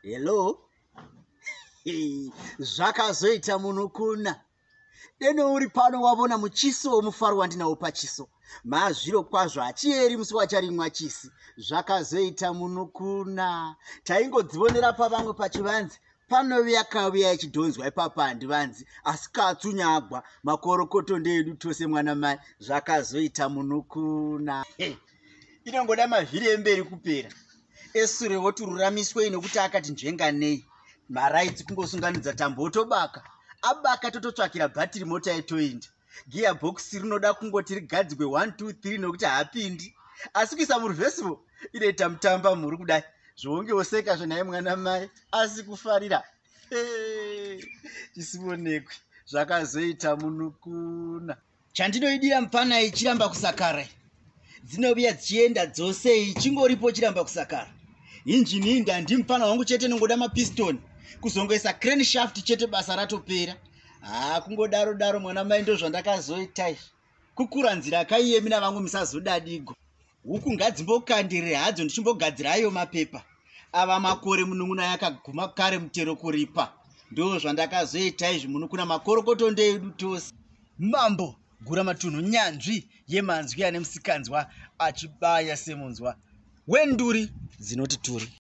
Hello? Zvakazoita munokuna. Deno uri pano wabona muchiso womufaro wandinawo pachiso. Mazviro kwazvo hachieri musi wacharimwa chisi. Zvakazoita munokuna. Taingodzionera pavamwe pachivanze. Pano yakauya ichidhonzwa ipapa handivanzi. Asi katsunyagwa makorokoto ndedu tose mwana mai. Zvakazoita munokuna. Inongoda mavhiri emberi kupera. Esure wotururamiswe nokuti akati njenganei. Maraitsi kungosunganidza tambo otobaka. Abaka tototsvakira bhatiri mota yetoindi. Gearbox rinoda kungoti rigadzigwe 1 2 3 nokuti haapindi. Asi kuisa murivhesivo inoita mutamba muri kudai. Zvongewo seka zvenhaye mwana mai asi kufarira. Chisibonekwe. Zvakazoita munokuna. Chandinoidira mupana ichiramba kusakara. Dzinovia dzichienda dzose ichingoripo chiramba kusakara. Injini iyi ndandimupana wangu chete nongoda mapistoni. Kuzongoisa crane shaft chete basa ratopera. Kungodaro mwana mai ndo zvandakazoita izvi. Kukura nzira akaiyemi navamwe musazodadigo. Huku ngadzimbokandirire hadzo ndichimbogadzira ayo mapepa. Ava makore munun'una yakaguma kare mutero kuripa. Ndo zvandakazoita izvi munokuna makorokoto ndeedu tose. Mambo gura matunhu nyanzvi yemanzwi ane musikanzwa achibaya semunzwa wenduri dzinoti turi.